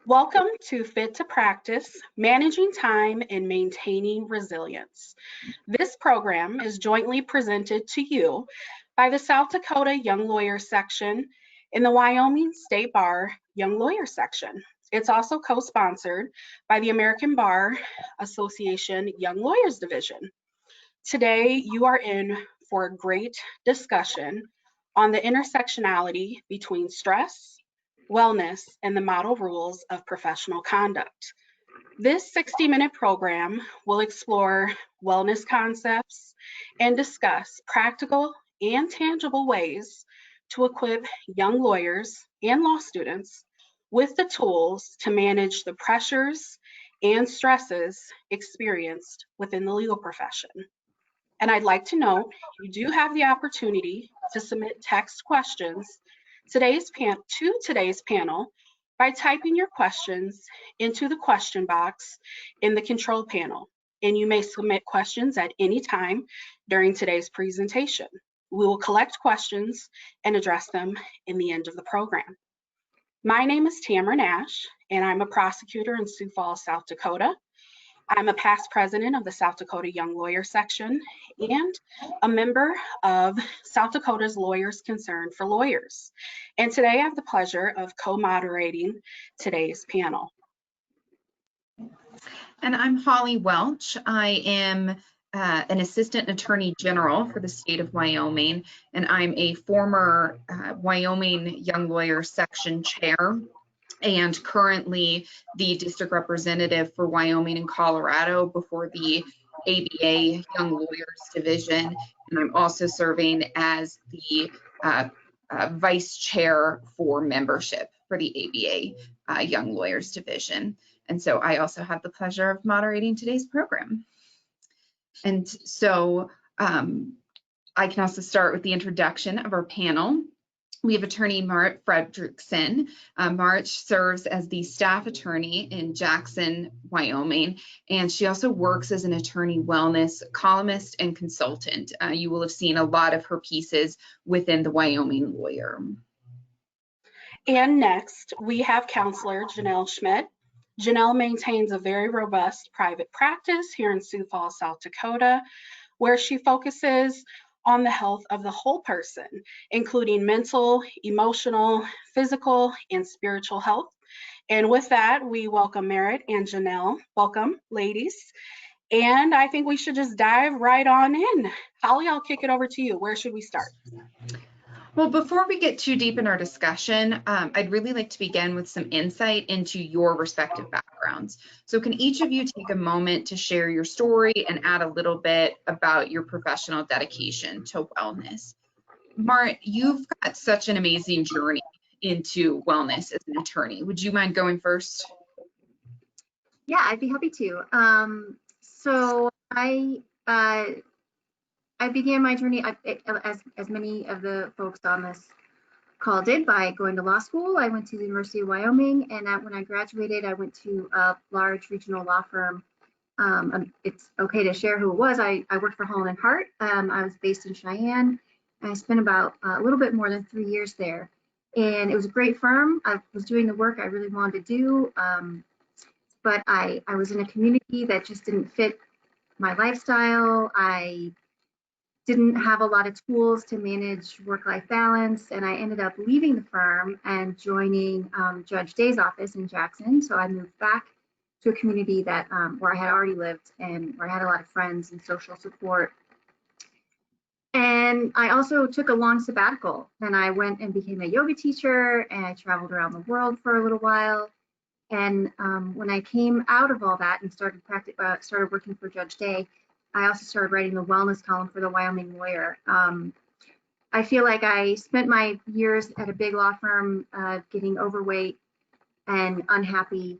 Welcome to Fit to Practice, Managing Time and Maintaining Resilience. This program is jointly presented to you by the South Dakota Young Lawyers section in the Wyoming State Bar Young Lawyers section. It's also co-sponsored by the American Bar Association Young Lawyers Division. Today, you are in for a great discussion on the intersectionality between stress, wellness, and the model rules of professional conduct. This 60-minute program will explore wellness concepts and discuss practical and tangible ways to equip young lawyers and law students with the tools to manage the pressures and stresses experienced within the legal profession. And I'd like to note, you do have the opportunity to submit text questions to today's panel by typing your questions into the question box in the control panel. And you may submit questions at any time during today's presentation. We will collect questions and address them in the end of the program. My name is Tamara Nash, and I'm a prosecutor in Sioux Falls, South Dakota. I'm a past president of the South Dakota Young Lawyers section and a member of South Dakota's Lawyers Concerned for Lawyers. And today I have the pleasure of co-moderating today's panel. And I'm Holly Welch. I am an assistant attorney general for the state of Wyoming, and I'm a former Wyoming Young Lawyers section chair, and currently the district representative for Wyoming and Colorado before the ABA Young Lawyers Division. And I'm also serving as the vice chair for membership for the ABA Young Lawyers Division. And so I also have the pleasure of moderating today's program. And so I can also start with the introduction of our panel. We have attorney Marit Fredrickson. Marit serves as the staff attorney in Jackson, Wyoming, and she also works as an attorney wellness columnist and consultant. You will have seen a lot of her pieces within the Wyoming Lawyer. And next, we have counselor Janelle Schmidt. Janelle maintains a very robust private practice here in Sioux Falls, South Dakota, where she focuses on the health of the whole person, including mental, emotional, physical, and spiritual health. And with that, we welcome Marit and Janelle. Welcome, ladies. And I think we should just dive right on in. Holly, I'll kick it over to you. Where should we start? Well, before we get too deep in our discussion, I'd really like to begin with some insight into your respective backgrounds. So can each of you take a moment to share your story and add a little bit about your professional dedication to wellness? Marit, you've got such an amazing journey into wellness as an attorney. Would you mind going first? Yeah, I'd be happy to. So I began my journey, as many of the folks on this call did, by going to law school. I went to the University of Wyoming, and when I graduated, I went to a large regional law firm. It's okay to share who it was. I worked for Holland & Hart. I was based in Cheyenne, and I spent about a little bit more than 3 years there. And it was a great firm. I was doing the work I really wanted to do, but I was in a community that just didn't fit my lifestyle. I didn't have a lot of tools to manage work-life balance, and I ended up leaving the firm and joining Judge Day's office in Jackson. So I moved back to a community that where I had already lived and where I had a lot of friends and social support. And I also took a long sabbatical, and I went and became a yoga teacher, and I traveled around the world for a little while. And when I came out of all that and started working for Judge Day, I also started writing the wellness column for the Wyoming Lawyer. I feel like I spent my years at a big law firm getting overweight and unhappy,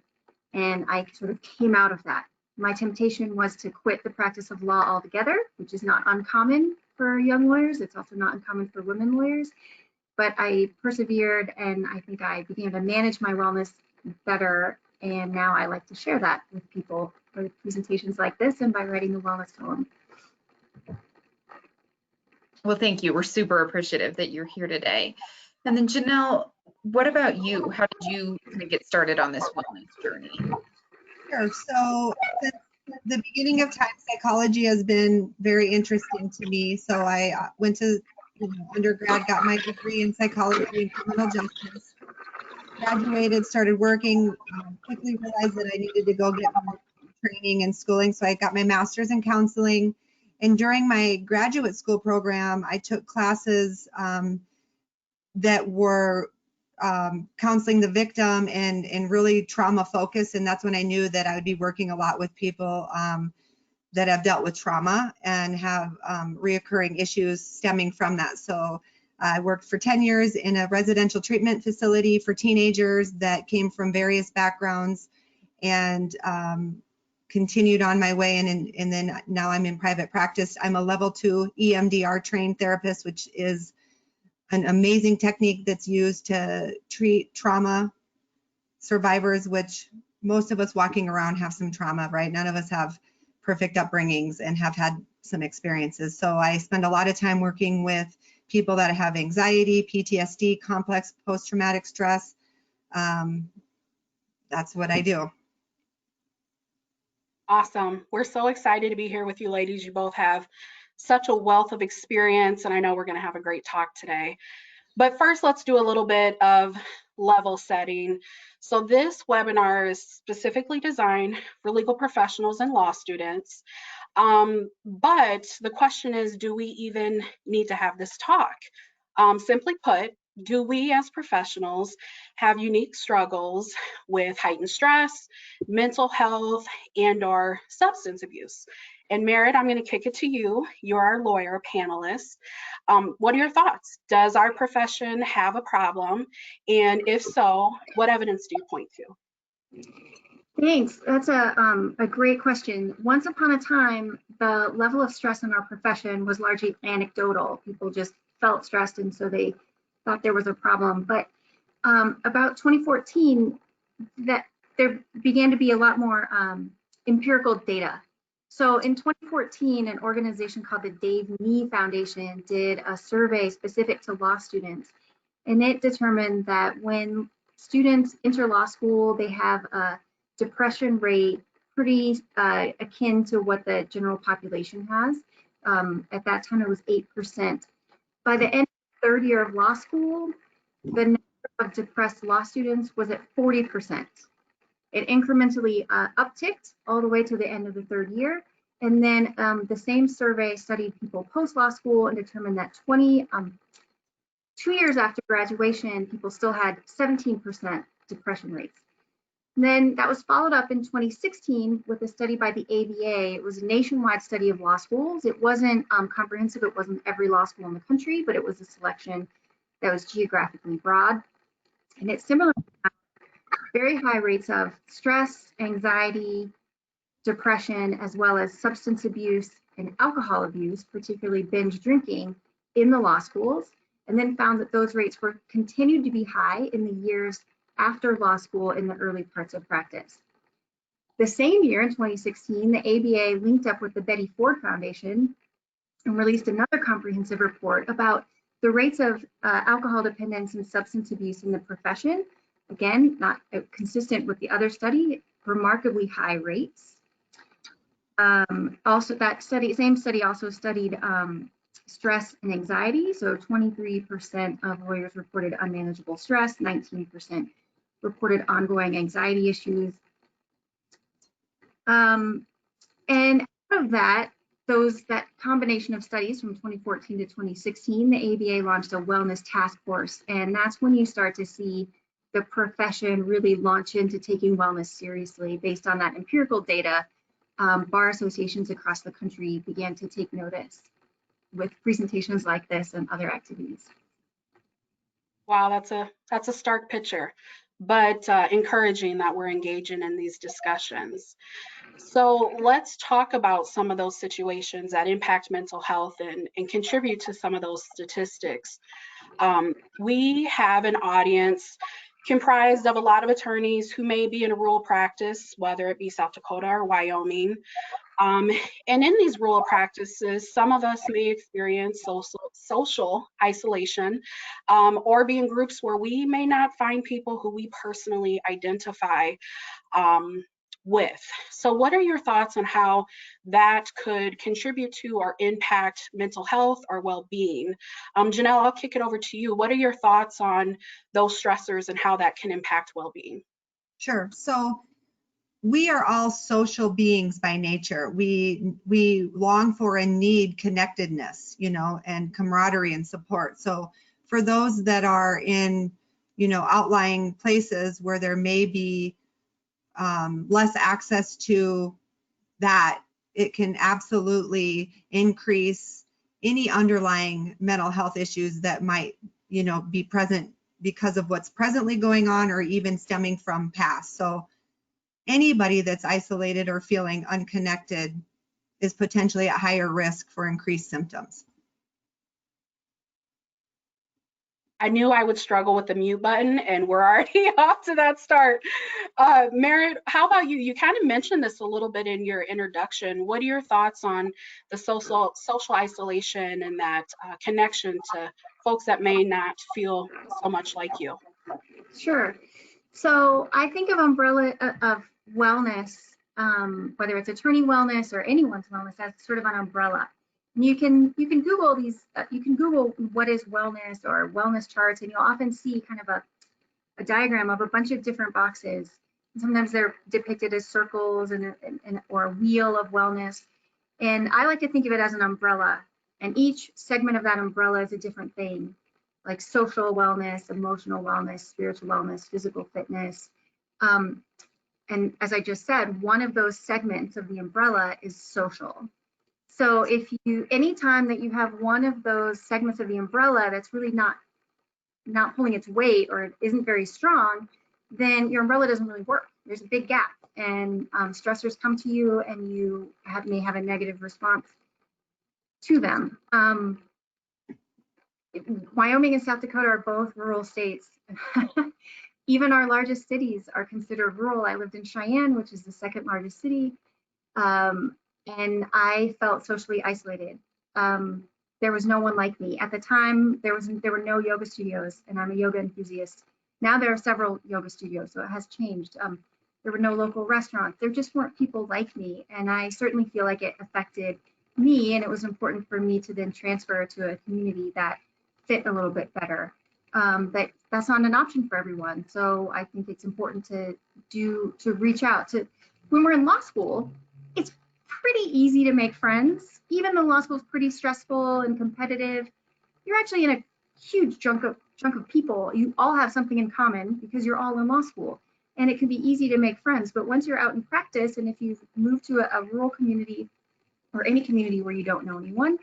and I sort of came out of that. My temptation was to quit the practice of law altogether, which is not uncommon for young lawyers. It's also not uncommon for women lawyers. But I persevered, and I think I began to manage my wellness better. And now I like to share that with people for presentations like this and by writing the wellness column. Well, thank you. We're super appreciative that you're here today. And then Janelle, what about you? How did you kind of get started on this wellness journey? Sure. So since the beginning of time, psychology has been very interesting to me. So I went to undergrad, got my degree in psychology and criminal justice, graduated, started working, quickly realized that I needed to go get more training and schooling. So I got my master's in counseling. And during my graduate school program, I took classes that were counseling the victim and really trauma focused. And that's when I knew that I would be working a lot with people that have dealt with trauma and have reoccurring issues stemming from that. So I worked for 10 years in a residential treatment facility for teenagers that came from various backgrounds, and continued on my way. And then now I'm in private practice. I'm a level 2 EMDR trained therapist, which is an amazing technique that's used to treat trauma survivors, which most of us walking around have some trauma, right? None of us have perfect upbringings and have had some experiences. So I spend a lot of time working with people that have anxiety, PTSD, complex post-traumatic stress. That's what I do. Awesome. We're so excited to be here with you ladies. You both have such a wealth of experience, and I know we're going to have a great talk today. But first, let's do a little bit of level setting. So this webinar is specifically designed for legal professionals and law students. But the question is, do we even need to have this talk? Simply put, do we as professionals have unique struggles with heightened stress, mental health, and/or substance abuse? And Merritt, I'm going to kick it to you. You're our lawyer panelist. What are your thoughts? Does our profession have a problem? And if so, what evidence do you point to? Thanks. That's a great question. Once upon a time, the level of stress in our profession was largely anecdotal. People just felt stressed, and so they thought there was a problem. But about 2014, that there began to be a lot more empirical data. So in 2014, an organization called the Dave Nee Foundation did a survey specific to law students, and it determined that when students enter law school, they have a depression rate pretty akin to what the general population has. At that time, it was 8%. By the end of the third year of law school, the number of depressed law students was at 40%. It incrementally upticked all the way to the end of the third year. And then the same survey studied people post-law school and determined that 2 years after graduation, people still had 17% depression rates. And then that was followed up in 2016 with a study by the ABA. It was a nationwide study of law schools. It wasn't comprehensive. It wasn't every law school in the country, but it was a selection that was geographically broad. And it similarly had very high rates of stress, anxiety, depression, as well as substance abuse and alcohol abuse, particularly binge drinking, in the law schools, and then found that those rates were continued to be high in the years after law school in the early parts of practice. The same year, in 2016, the ABA linked up with the Betty Ford Foundation and released another comprehensive report about the rates of alcohol dependence and substance abuse in the profession. Again, not consistent with the other study, remarkably high rates. Also, that same study also studied stress and anxiety. So 23% of lawyers reported unmanageable stress, 19% reported ongoing anxiety issues. And out of that, that combination of studies from 2014 to 2016, the ABA launched a wellness task force. And that's when you start to see the profession really launch into taking wellness seriously. Based on that empirical data, bar associations across the country began to take notice with presentations like this and other activities. Wow, that's a stark picture, but encouraging that we're engaging in these discussions. So let's talk about some of those situations that impact mental health and contribute to some of those statistics. We have an audience comprised of a lot of attorneys who may be in a rural practice, whether it be South Dakota or Wyoming. And in these rural practices, some of us may experience social isolation or be in groups where we may not find people who we personally identify with. So what are your thoughts on how that could contribute to or impact mental health or well-being? Janelle, I'll kick it over to you. What are your thoughts on those stressors and how that can impact well-being? Sure. So we are all social beings by nature. We long for and need connectedness, and camaraderie and support. So for those that are in, outlying places where there may be less access to that, it can absolutely increase any underlying mental health issues that might, be present because of what's presently going on or even stemming from past. So anybody that's isolated or feeling unconnected is potentially at higher risk for increased symptoms. I knew I would struggle with the mute button, and we're already off to that start. Merritt, how about you? You kind of mentioned this a little bit in your introduction. What are your thoughts on the social isolation and that connection to folks that may not feel so much like you? Sure. So I think of umbrella of wellness, whether it's attorney wellness or anyone's wellness, as sort of an umbrella. And you can Google these. You can Google what is wellness or wellness charts, and you'll often see kind of a diagram of a bunch of different boxes. And sometimes they're depicted as circles or a wheel of wellness. And I like to think of it as an umbrella, and each segment of that umbrella is a different thing, like social wellness, emotional wellness, spiritual wellness, physical fitness. And as I just said, one of those segments of the umbrella is social. So if anytime that you have one of those segments of the umbrella that's really not pulling its weight or isn't very strong, then your umbrella doesn't really work. There's a big gap, and stressors come to you, and you may have a negative response to them. Wyoming and South Dakota are both rural states. Even our largest cities are considered rural. I lived in Cheyenne, which is the second largest city, and I felt socially isolated. There was no one like me. At the time, there were no yoga studios, and I'm a yoga enthusiast. Now there are several yoga studios, so it has changed. There were no local restaurants. There just weren't people like me, and I certainly feel like it affected me, and it was important for me to then transfer to a community that fit a little bit better. But that's not an option for everyone. So I think it's important to reach out to. When we're in law school, it's pretty easy to make friends. Even though law school is pretty stressful and competitive, you're actually in a huge chunk of people. You all have something in common because you're all in law school, and it can be easy to make friends. But once you're out in practice, and if you've moved to a rural community or any community where you don't know anyone,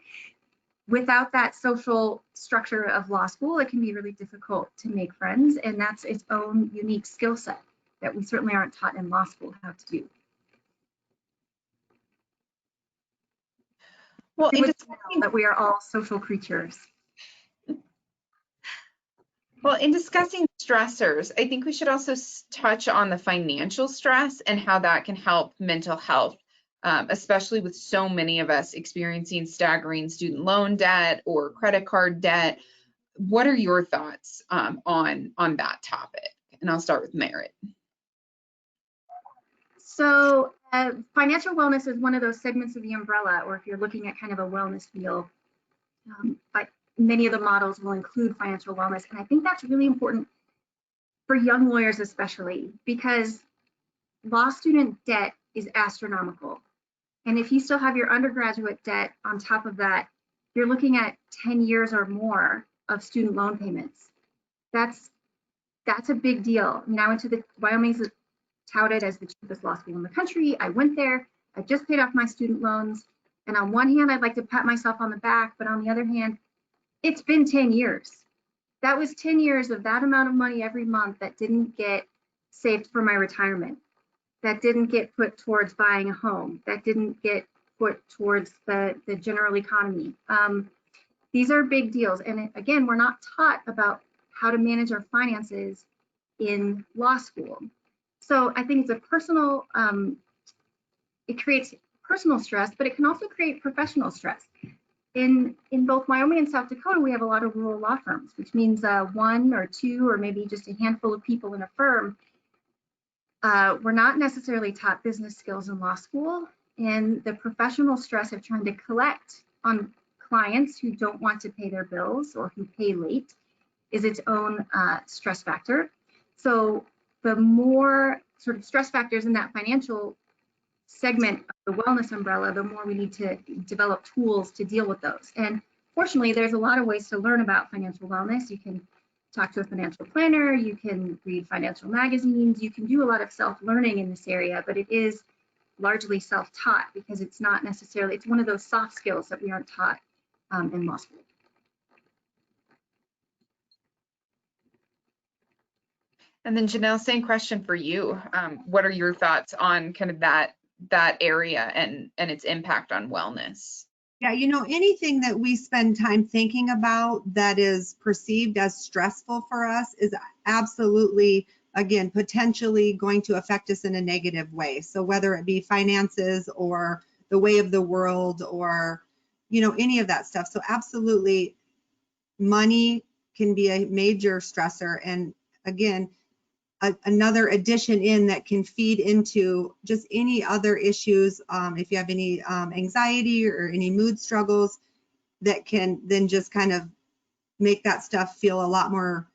without that social structure of law school, it can be really difficult to make friends, and that's its own unique skill set that we certainly aren't taught in law school how to do. Well, that we are all social creatures. Well, in discussing stressors, I think we should also touch on the financial stress and how that can help mental health, especially with so many of us experiencing staggering student loan debt or credit card debt. What are your thoughts on that topic? And I'll start with Merritt. So financial wellness is one of those segments of the umbrella, or if you're looking at kind of a wellness wheel, but many of the models will include financial wellness. And I think that's really important for young lawyers, especially because law student debt is astronomical. And if you still have your undergraduate debt on top of that, you're looking at 10 years or more of student loan payments. That's a big deal. I mean, I went to Wyoming's touted as the cheapest law school in the country. I went there. I just paid off my student loans. And on one hand, I'd like to pat myself on the back, but on the other hand, it's been 10 years. That was 10 years of that amount of money every month that didn't get saved for my retirement, that didn't get put towards buying a home, that didn't get put towards the general economy. These are big deals. And again, we're not taught about how to manage our finances in law school. So I think it's a personal, it creates personal stress, but it can also create professional stress. In both Wyoming and South Dakota, we have a lot of rural law firms, which means one or two or maybe just a handful of people in a firm. We're not necessarily taught business skills in law school, and the professional stress of trying to collect on clients who don't want to pay their bills or who pay late is its own stress factor. So the more sort of stress factors in that financial segment of the wellness umbrella, the more we need to develop tools to deal with those. And fortunately, there's a lot of ways to learn about financial wellness. You can talk to a financial planner, you can read financial magazines, you can do a lot of self-learning in this area, but it is largely self-taught because it's not necessarily, it's one of those soft skills that we aren't taught in law school. And then Janelle, same question for you. What are your thoughts on kind of that area and its impact on wellness? Yeah, you know, anything that we spend time thinking about that is perceived as stressful for us is absolutely, again, potentially going to affect us in a negative way. So whether it be finances or the way of the world or, you know, any of that stuff. So absolutely, money can be a major stressor. And again, another addition in that can feed into just any other issues. If you have any anxiety or any mood struggles, that can then just kind of make that stuff feel a lot more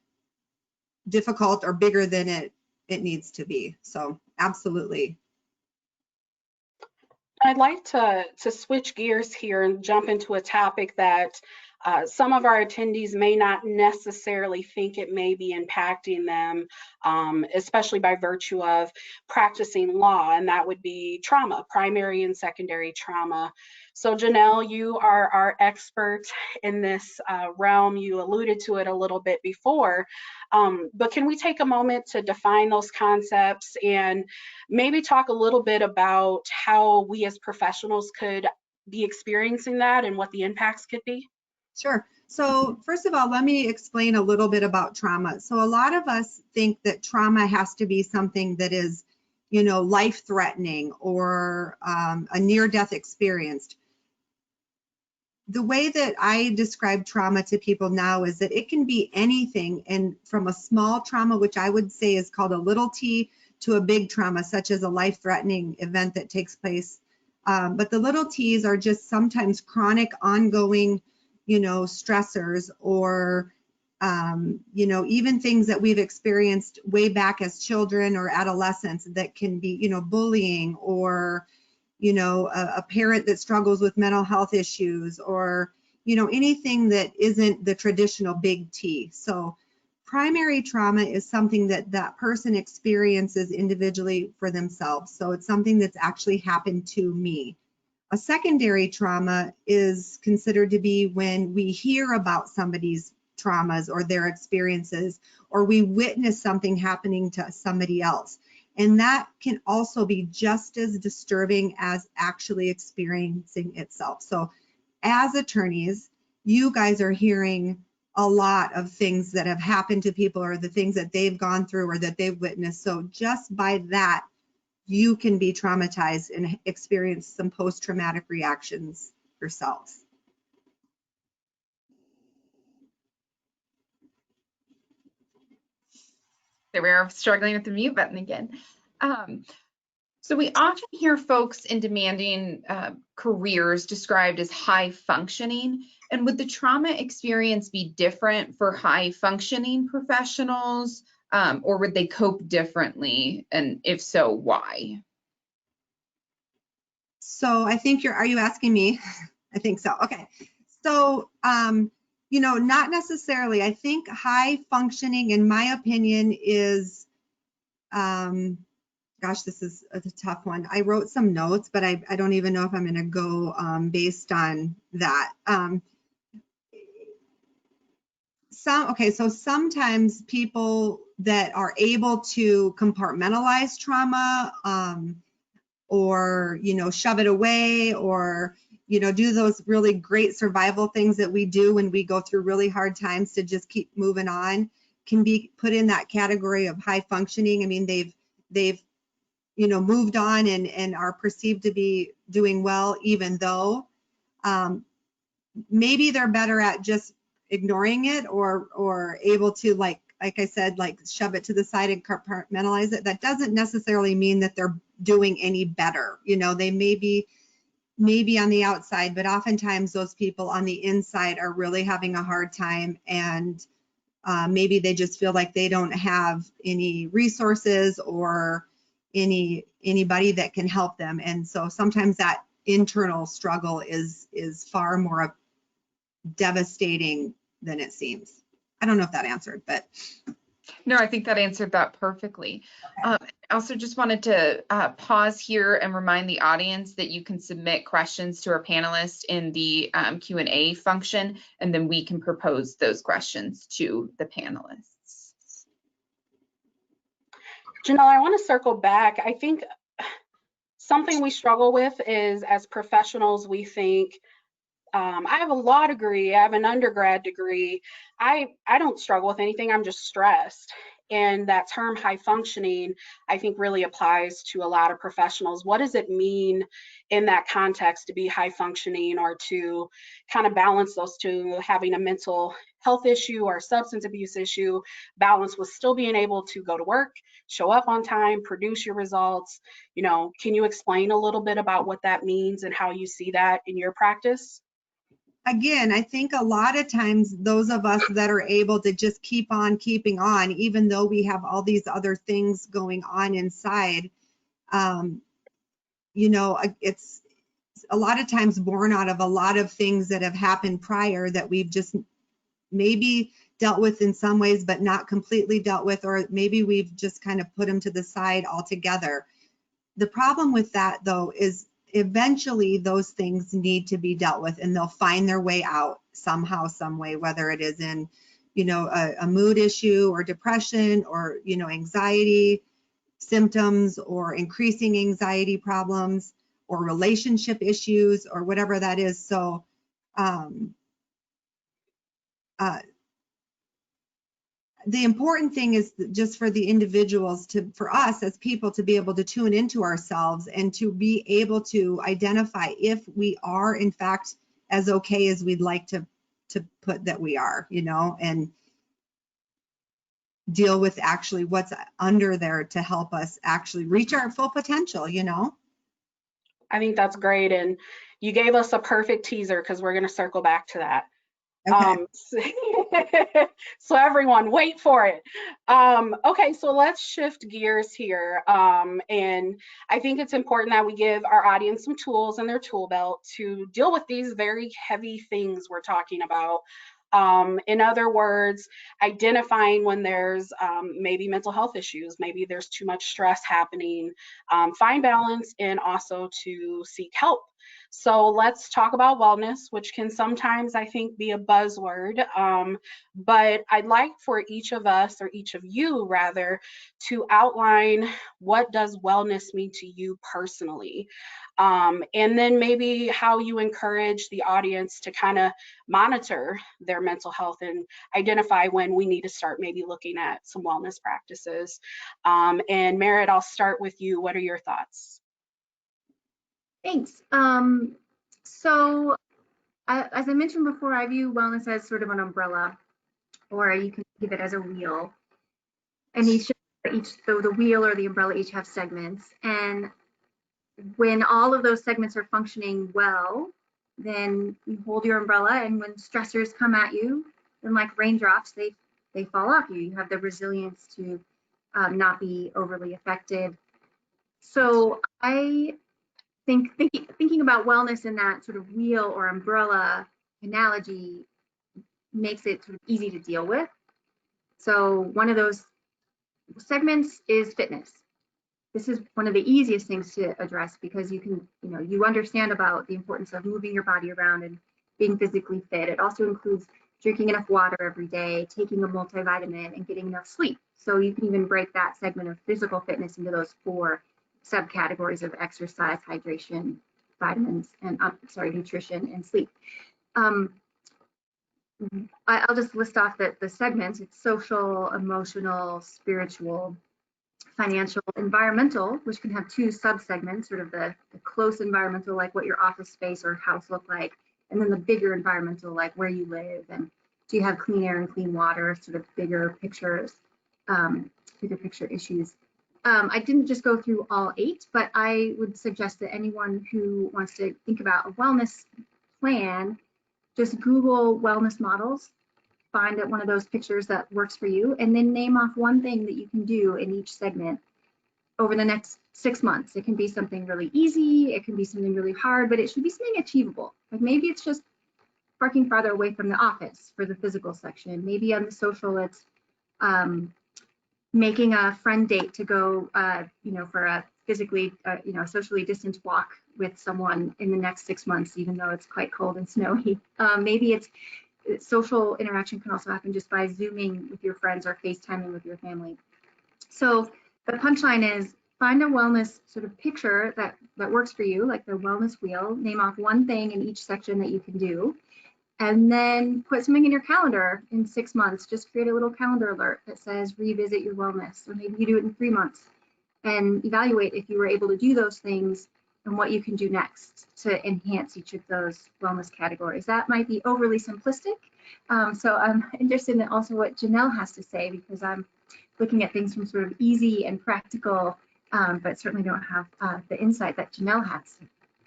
difficult or bigger than it needs to be. So absolutely. I'd like to switch gears here and jump into a topic that some of our attendees may not necessarily think it may be impacting them, especially by virtue of practicing law, and that would be trauma, primary and secondary trauma. So Janelle, you are our expert in this realm. You alluded to it a little bit before, but can we take a moment to define those concepts and maybe talk a little bit about how we as professionals could be experiencing that and what the impacts could be? Sure. So first of all, let me explain a little bit about trauma. So a lot of us think that trauma has to be something that is, you know, life-threatening or a near-death experience. The way that I describe trauma to people now is that it can be anything, and from a small trauma, which I would say is called a little t, to a big trauma, such as a life-threatening event that takes place. But the little t's are just sometimes chronic, ongoing, you know, stressors, or, you know, even things that we've experienced way back as children or adolescents that can be, you know, bullying, or, you know, a parent that struggles with mental health issues, or, you know, anything that isn't the traditional big T. So primary trauma is something that that person experiences individually for themselves. So it's something that's actually happened to me. A secondary trauma is considered to be when we hear about somebody's traumas or their experiences, or we witness something happening to somebody else. And that can also be just as disturbing as actually experiencing itself. So as attorneys, you guys are hearing a lot of things that have happened to people, or the things that they've gone through or that they've witnessed. So just by that, you can be traumatized and experience some post-traumatic reactions yourselves. So we're struggling with the mute button again. So we often hear folks in demanding careers described as high functioning. And would the trauma experience be different for high functioning professionals, or would they cope differently? And if so, why? So I think are you asking me? I think so. Okay. So, you know, not necessarily. I think high functioning, in my opinion, is, gosh, this is a tough one. I wrote some notes, but I don't even know if I'm going to go based on that. So sometimes people that are able to compartmentalize trauma, or, you know, shove it away, or, you know, do those really great survival things that we do when we go through really hard times to just keep moving on, can be put in that category of high functioning. I mean, they've moved on and are perceived to be doing well, even though maybe they're better at just ignoring it or able to, like I said, like shove it to the side and compartmentalize it. That doesn't necessarily mean that they're doing any better. They may be on the outside, but oftentimes those people on the inside are really having a hard time, and maybe they just feel like they don't have any resources or anybody that can help them. And so sometimes that internal struggle is far more devastating than it seems. I don't know if that answered, but. No, I think that answered that perfectly. I also just wanted to pause here and remind the audience that you can submit questions to our panelists in the Q&A function, and then we can propose those questions to the panelists. Janelle, I want to circle back. I think something we struggle with is, as professionals, we think, I have a law degree, I have an undergrad degree, I don't struggle with anything, I'm just stressed. And that term high functioning, I think, really applies to a lot of professionals. What does it mean in that context to be high functioning, or to kind of balance those two, having a mental health issue or substance abuse issue, balance with still being able to go to work, show up on time, produce your results? Can you explain a little bit about what that means and how you see that in your practice? Again, I think a lot of times those of us that are able to just keep on keeping on, even though we have all these other things going on inside, it's a lot of times born out of a lot of things that have happened prior that we've just maybe dealt with in some ways, but not completely dealt with, or maybe we've just kind of put them to the side altogether. The problem with that, though, is eventually those things need to be dealt with, and they'll find their way out somehow, some way, whether it is in, a mood issue or depression or, anxiety symptoms or increasing anxiety problems or relationship issues or whatever that is. So, the important thing is just for the individuals for us as people to be able to tune into ourselves and to be able to identify if we are in fact as okay as we'd like to put that we are, and deal with actually what's under there to help us actually reach our full potential, I think that's great. And you gave us a perfect teaser, because we're going to circle back to that. Okay. So everyone, wait for it. Okay, so let's shift gears here. And I think it's important that we give our audience some tools in their tool belt to deal with these very heavy things we're talking about. In other words, identifying when there's maybe mental health issues, maybe there's too much stress happening, find balance, and also to seek help. So let's talk about wellness, which can sometimes, I think, be a buzzword. But I'd like for each of us, or each of you rather, to outline, what does wellness mean to you personally? And then maybe how you encourage the audience to kind of monitor their mental health and identify when we need to start maybe looking at some wellness practices. And Merritt, I'll start with you. What are your thoughts? Thanks. So as I mentioned before, I view wellness as sort of an umbrella, or you can think of it as a wheel. And so the wheel or the umbrella each have segments. And when all of those segments are functioning well, then you hold your umbrella, and when stressors come at you, then like raindrops, they fall off you. You have the resilience to not be overly affected. So I thinking about wellness in that sort of wheel or umbrella analogy makes it sort of easy to deal with. So one of those segments is fitness. This is one of the easiest things to address, because you understand about the importance of moving your body around and being physically fit. It also includes drinking enough water every day, taking a multivitamin, and getting enough sleep. So you can even break that segment of physical fitness into those 4 subcategories of exercise, hydration, vitamins, and nutrition and sleep. I'll just list off the segments. It's social, emotional, spiritual, financial, environmental, which can have 2 sub-segments, sort of the close environmental, like what your office space or house look like, and then the bigger environmental, like where you live, and do you have clean air and clean water, sort of bigger pictures, bigger picture issues. I didn't just go through all 8, but I would suggest that anyone who wants to think about a wellness plan, just Google wellness models, find one of those pictures that works for you, and then name off one thing that you can do in each segment over the next 6 months. It can be something really easy, it can be something really hard, but it should be something achievable. Like maybe it's just parking farther away from the office for the physical section. Maybe on the social, it's making a friend date to go, for a physically, socially distanced walk with someone in the next 6 months, even though it's quite cold and snowy. Maybe it's social interaction can also happen just by Zooming with your friends or FaceTiming with your family. So the punchline is find a wellness sort of picture that works for you, like the wellness wheel, name off one thing in each section that you can do, and then put something in your calendar in 6 months. Just create a little calendar alert that says revisit your wellness, or maybe you do it in 3 months, and evaluate if you were able to do those things and what you can do next to enhance each of those wellness categories. That might be overly simplistic. So I'm interested in also what Janelle has to say, because I'm looking at things from sort of easy and practical, but certainly don't have the insight that Janelle has.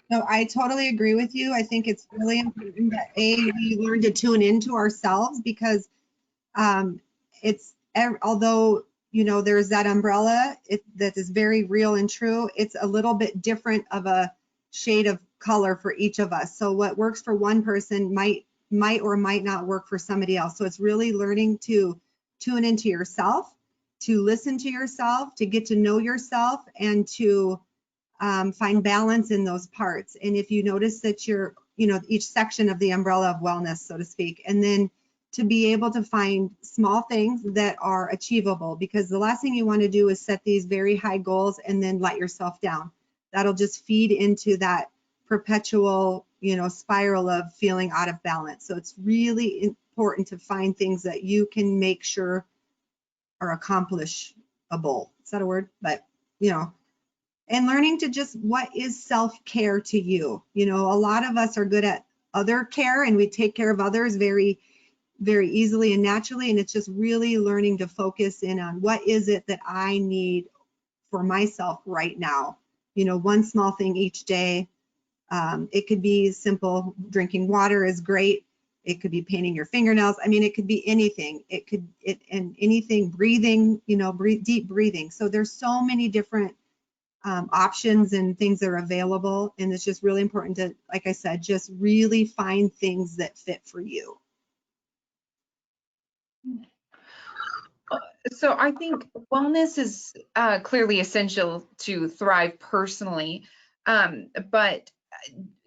No, I totally agree with you. I think it's really important that we learn to tune into ourselves, because although there's that umbrella that is very real and true, it's a little bit different of a shade of color for each of us. So what works for one person might or might not work for somebody else. So it's really learning to tune into yourself, to listen to yourself, to get to know yourself, and to find balance in those parts. And if you notice that you're, each section of the umbrella of wellness, so to speak, and then to be able to find small things that are achievable, because the last thing you want to do is set these very high goals and then let yourself down. That'll just feed into that perpetual, spiral of feeling out of balance. So it's really important to find things that you can make sure are accomplishable. Is that a word? But, and learning to just, what is self-care to you? A lot of us are good at other care, and we take care of others very, very easily and naturally. And it's just really learning to focus in on what is it that I need for myself right now. One small thing each day. It could be simple. Drinking water is great. It could be painting your fingernails. I mean, it could be anything. And anything, breathing, deep breathing. So there's so many different options and things that are available. And it's just really important to, like I said, just really find things that fit for you. So I think wellness is clearly essential to thrive personally, but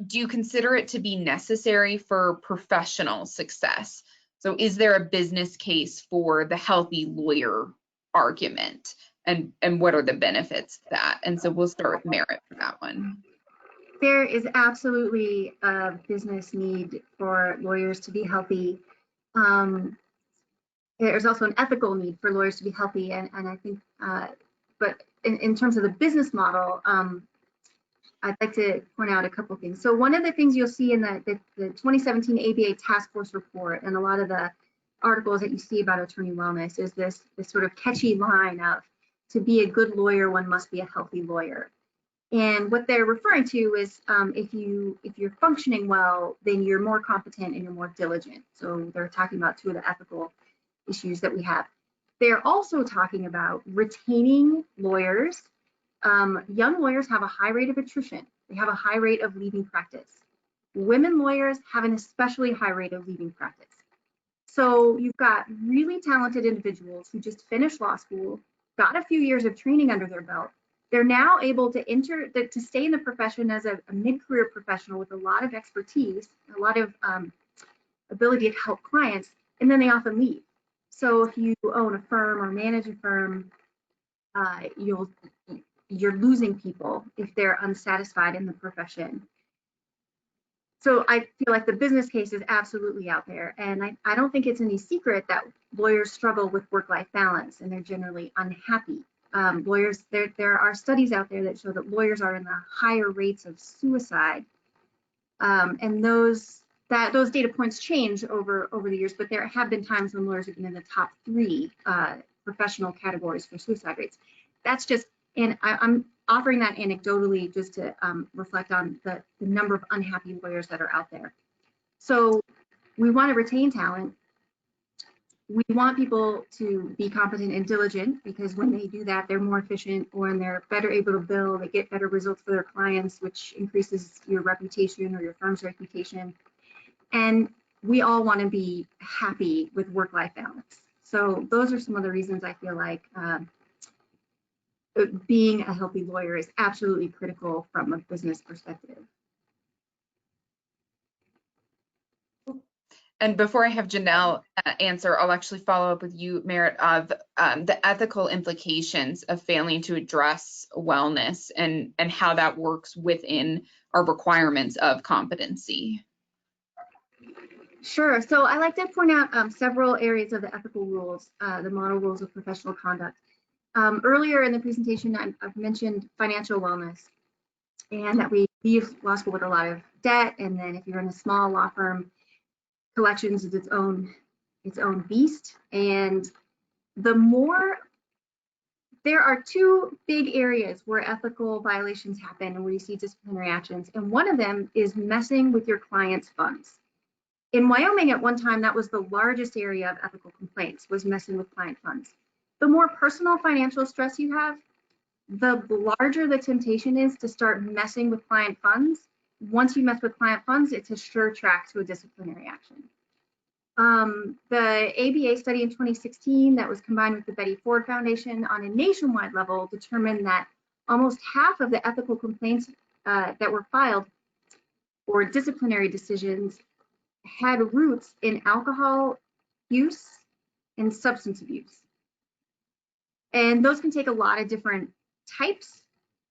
do you consider it to be necessary for professional success? So is there a business case for the healthy lawyer argument, and what are the benefits of that? And so we'll start with Merritt for that one. There is absolutely a business need for lawyers to be healthy. There's also an ethical need for lawyers to be healthy, and I think, but in terms of the business model, I'd like to point out a couple things. So one of the things you'll see in the 2017 ABA Task Force report, and a lot of the articles that you see about attorney wellness, is this sort of catchy line of, to be a good lawyer, one must be a healthy lawyer. And what they're referring to is if you're functioning well, then you're more competent and you're more diligent. So they're talking about 2 of the ethical issues that we have. They're also talking about retaining lawyers. Young lawyers have a high rate of attrition. They have a high rate of leaving practice. Women lawyers have an especially high rate of leaving practice. So you've got really talented individuals who just finished law school, got a few years of training under their belt. They're now able to stay in the profession as a mid-career professional with a lot of expertise, a lot of ability to help clients, and then they often leave. So if you own a firm or manage a firm, you're losing people if they're unsatisfied in the profession. So I feel like the business case is absolutely out there. And I don't think it's any secret that lawyers struggle with work-life balance and they're generally unhappy. Lawyers, there are studies out there that show that lawyers are in the higher rates of suicide. And those data points change over the years, but there have been times when lawyers have been in the top 3 professional categories for suicide rates. That's just, and I'm offering that anecdotally just to reflect on the number of unhappy lawyers that are out there. So we want to retain talent. We want people to be competent and diligent, because when they do that, they're more efficient, or when they're better able to bill, they get better results for their clients, which increases your reputation or your firm's reputation. And we all want to be happy with work-life balance. So those are some of the reasons I feel like being a healthy lawyer is absolutely critical from a business perspective. And before I have Janelle answer, I'll actually follow up with you, Merritt, of the ethical implications of failing to address wellness and how that works within our requirements of competency. Sure. So I like to point out several areas of the ethical rules, the model rules of professional conduct. Earlier in the presentation, I've mentioned financial wellness, and that we leave law school with a lot of debt. And then if you're in a small law firm, collections is its own beast. And there are 2 big areas where ethical violations happen and where you see disciplinary actions. And one of them is messing with your client's funds. In Wyoming at one time, that was the largest area of ethical complaints, was messing with client funds. The more personal financial stress you have, the larger the temptation is to start messing with client funds. Once you mess with client funds, it's a sure track to a disciplinary action. The ABA study in 2016 that was combined with the Betty Ford Foundation on a nationwide level determined that almost half of the ethical complaints that were filed or disciplinary decisions had roots in alcohol use and substance abuse. And those can take a lot of different types.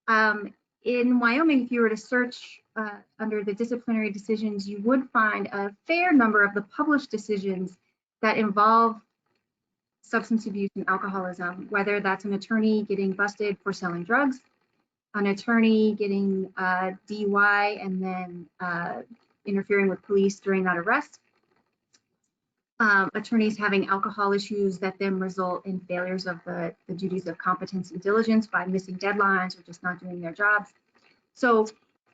In Wyoming, if you were to search under the disciplinary decisions, you would find a fair number of the published decisions that involve substance abuse and alcoholism, whether that's an attorney getting busted for selling drugs, an attorney getting DUI and then interfering with police during that arrest, attorneys having alcohol issues that then result in failures of the duties of competence and diligence by missing deadlines or just not doing their jobs. So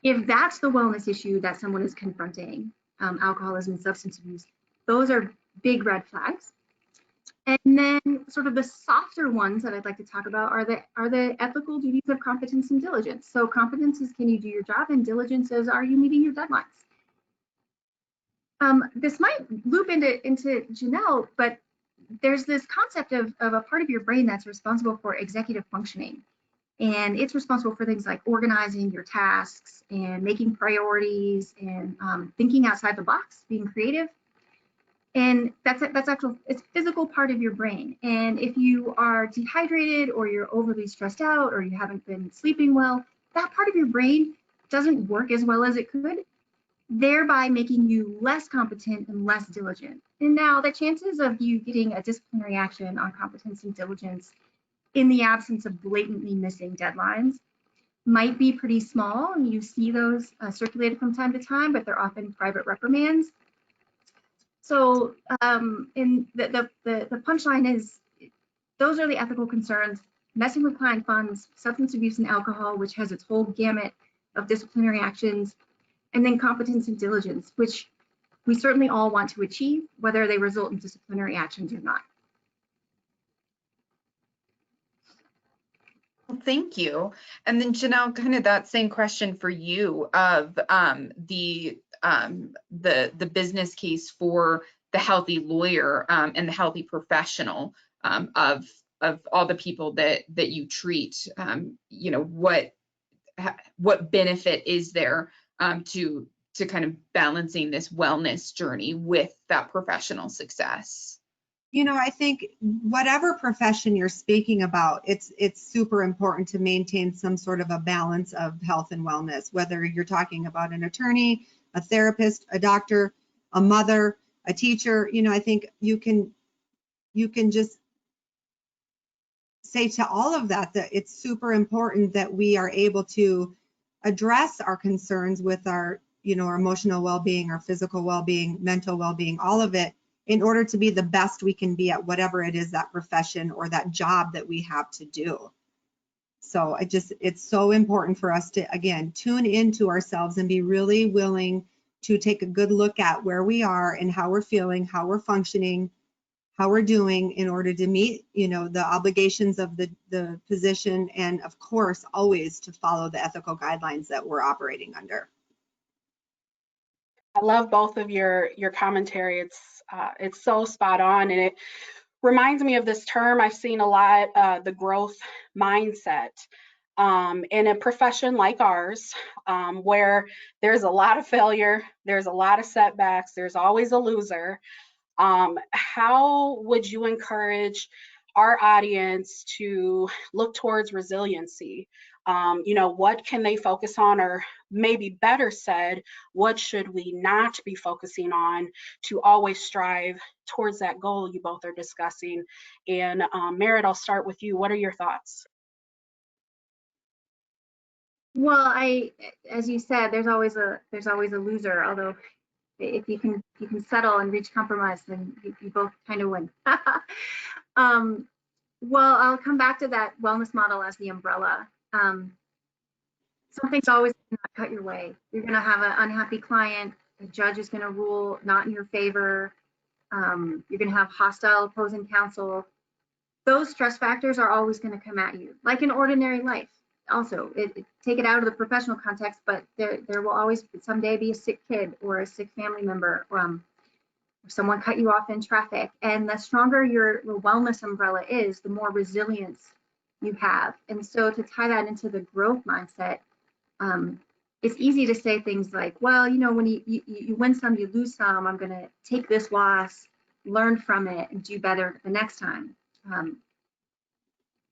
if that's the wellness issue that someone is confronting, alcoholism and substance abuse, those are big red flags. And then sort of the softer ones that I'd like to talk about are the ethical duties of competence and diligence. So competence is, can you do your job? And diligence is, are you meeting your deadlines? This might loop into Janelle, but there's this concept of a part of your brain that's responsible for executive functioning. And it's responsible for things like organizing your tasks and making priorities and thinking outside the box, being creative. And that's actual, it's a physical part of your brain. And if you are dehydrated or you're overly stressed out or you haven't been sleeping well, that part of your brain doesn't work as well as it could, thereby making you less competent and less diligent. And now the chances of you getting a disciplinary action on competence and diligence in the absence of blatantly missing deadlines might be pretty small, and you see those circulated from time to time, but they're often private reprimands. So in the punchline is, those are the ethical concerns: messing with client funds, substance abuse and alcohol, which has its whole gamut of disciplinary actions, and then competence and diligence, which we certainly all want to achieve, whether they result in disciplinary actions or not. Well, thank you. And then Janelle, kind of that same question for you of the business case for the healthy lawyer and the healthy professional of all the people that you treat. You know, what benefit is there to kind of balancing this wellness journey with that professional success? You know, I think whatever profession you're speaking about, it's super important to maintain some sort of a balance of health and wellness, whether you're talking about an attorney, a therapist, a doctor, a mother, a teacher. You know, I think you can just say to all of that it's super important that we are able to address our concerns with our, you know, our emotional well-being, our physical well-being, mental well-being, all of it, in order to be the best we can be at whatever it is, that profession or that job that we have to do. So it's so important for us to, again, tune into ourselves and be really willing to take a good look at where we are and how we're feeling, how we're functioning, how we're doing in order to meet, you know, the obligations of the position, and of course, always to follow the ethical guidelines that we're operating under. I love both of your commentary. It's so spot on, and it reminds me of this term I've seen a lot, the growth mindset. In a profession like ours, where there's a lot of failure, there's a lot of setbacks, there's always a loser. How would you encourage our audience to look towards resiliency? You know, what can they focus on, or maybe better said, what should we not be focusing on to always strive towards that goal you both are discussing? And Merritt, I'll start with you. What are your thoughts? Well, as you said, there's always a loser. Although if you can settle and reach compromise, then you both kind of win. Well, I'll come back to that wellness model as the umbrella. Something's always going to cut your way. You're going to have an unhappy client. The judge is going to rule not in your favor. You're going to have hostile opposing counsel. Those stress factors are always going to come at you, like in ordinary life. Also, take it out of the professional context, but there will always someday be a sick kid or a sick family member, or someone cut you off in traffic. And the stronger your wellness umbrella is, the more resilience you have. And so to tie that into the growth mindset, it's easy to say things like, well, you know, when you win some, you lose some. I'm going to take this loss, learn from it, and do better the next time.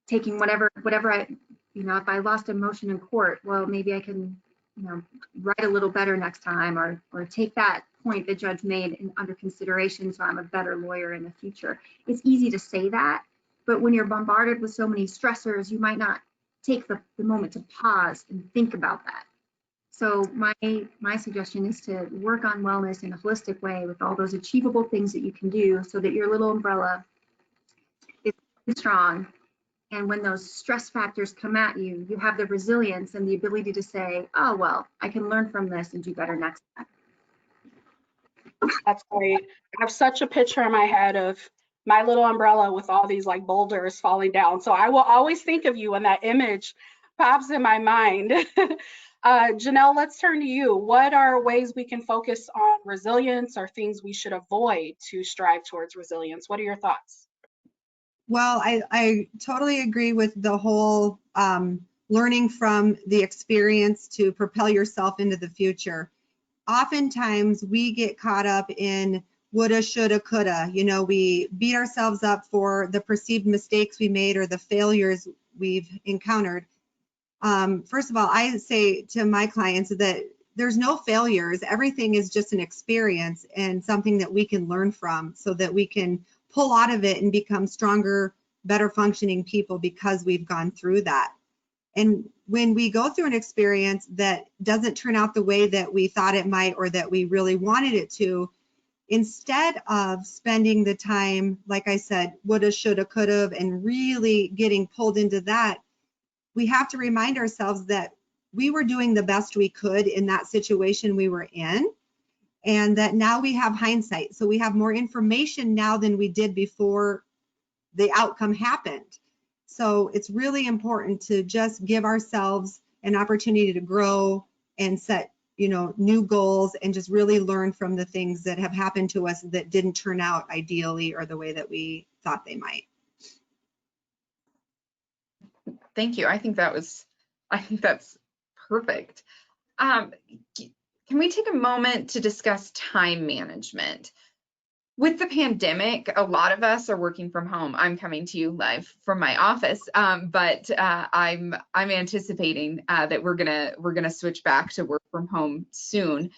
Taking whatever I, you know, if I lost a motion in court, well, maybe I can, you know, write a little better next time, or take that point the judge made under consideration so I'm a better lawyer in the future. It's easy to say that, but when you're bombarded with so many stressors, you might not take the moment to pause and think about that. So my suggestion is to work on wellness in a holistic way with all those achievable things that you can do, so that your little umbrella is strong. And when those stress factors come at you, you have the resilience and the ability to say, oh, well, I can learn from this and do better next time. That's great. I have such a picture in my head of my little umbrella with all these like boulders falling down. So I will always think of you when that image pops in my mind. Janelle, let's turn to you. What are ways we can focus on resilience, or things we should avoid to strive towards resilience? What are your thoughts? Well, I totally agree with the whole learning from the experience to propel yourself into the future. Oftentimes we get caught up in woulda, shoulda, coulda. You know, we beat ourselves up for the perceived mistakes we made or the failures we've encountered. First of all, I say to my clients that there's no failures. Everything is just an experience and something that we can learn from, so that we can pull out of it and become stronger, better functioning people because we've gone through that. And when we go through an experience that doesn't turn out the way that we thought it might, or that we really wanted it to, instead of spending the time, like I said, woulda, shoulda, coulda, and really getting pulled into that, we have to remind ourselves that we were doing the best we could in that situation we were in, and that now we have hindsight. So we have more information now than we did before the outcome happened. So it's really important to just give ourselves an opportunity to grow and set, you know, new goals, and just really learn from the things that have happened to us that didn't turn out ideally or the way that we thought they might. Thank you. I think that's perfect. Can we take a moment to discuss time management? With the pandemic, a lot of us are working from home. I'm coming to you live from my office, but I'm anticipating that we're gonna switch back to work from home soon.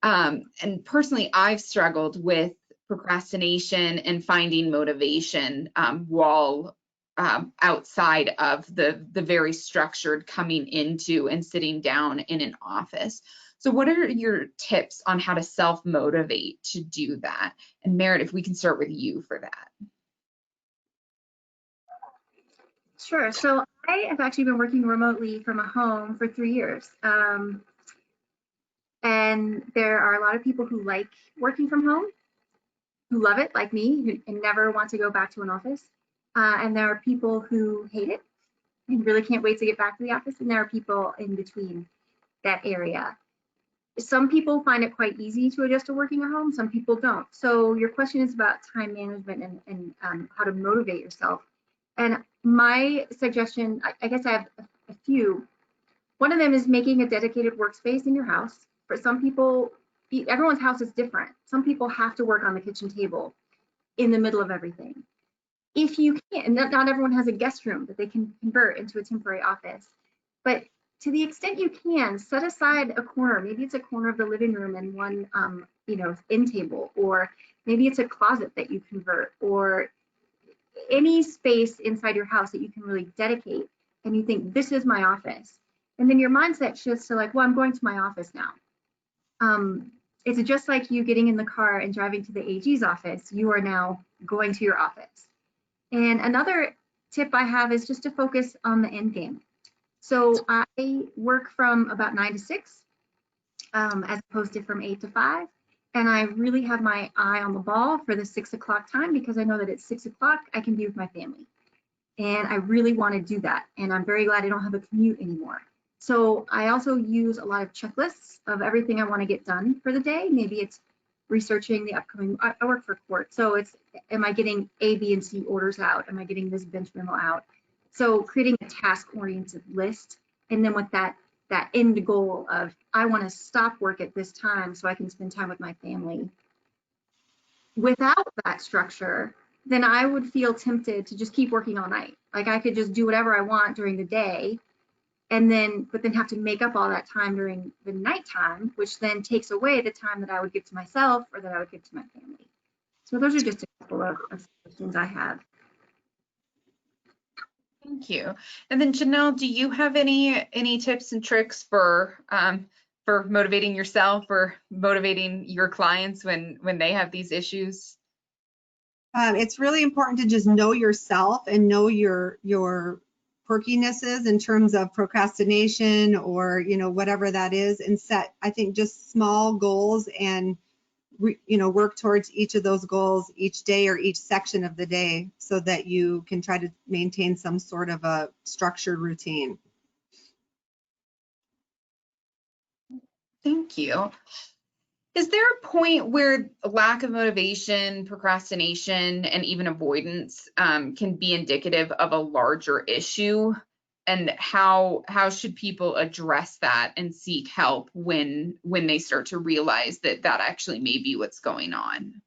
And personally, I've struggled with procrastination and finding motivation while outside of the very structured coming into and sitting down in an office. So what are your tips on how to self-motivate to do that? And Merritt, if we can start with you for that. Sure. So I have actually been working remotely from a home for 3 years. And there are a lot of people who like working from home, who love it, like me, and never want to go back to an office. And there are people who hate it and really can't wait to get back to the office. And there are people in between that area. Some people find it quite easy to adjust to working at home. Some people don't. So your question is about time management and how to motivate yourself. And my suggestion, I guess I have a few. One of them is making a dedicated workspace in your house. For some people, everyone's house is different. Some people have to work on the kitchen table in the middle of everything. If you can't, and not everyone has a guest room that they can convert into a temporary office, but to the extent you can, set aside a corner. Maybe it's a corner of the living room and one, end table, or maybe it's a closet that you convert, or any space inside your house that you can really dedicate, and you think, this is my office. And then your mindset shifts to like, well, I'm going to my office now. It's just like you getting in the car and driving to the AG's office. You are now going to your office. And another tip I have is just to focus on the end game. So I work from about 9 to 6, as opposed to from 8 to 5. And I really have my eye on the ball for the 6 o'clock time, because I know that at 6 o'clock I can be with my family. And I really want to do that. And I'm very glad I don't have a commute anymore. So I also use a lot of checklists of everything I want to get done for the day. Maybe it's researching the upcoming, I work for court. So it's, am I getting A, B, and C orders out? Am I getting this bench memo out? So creating a task-oriented list. And then with that end goal of, I want to stop work at this time so I can spend time with my family. Without that structure, then I would feel tempted to just keep working all night. Like I could just do whatever I want during the day, but then have to make up all that time during the nighttime, which then takes away the time that I would give to myself or that I would give to my family. So those are just a couple of suggestions I have. Thank you. And then Janelle, do you have any tips and tricks for motivating yourself or motivating your clients when they have these issues? It's really important to just know yourself and know your quirkinesses in terms of procrastination or whatever that is, and set, I think, just small goals and work towards each of those goals each day or each section of the day, so that you can try to maintain some sort of a structured routine. Thank you. Is there a point where lack of motivation, procrastination, and even avoidance can be indicative of a larger issue? And how should people address that and seek help when they start to realize that actually may be what's going on?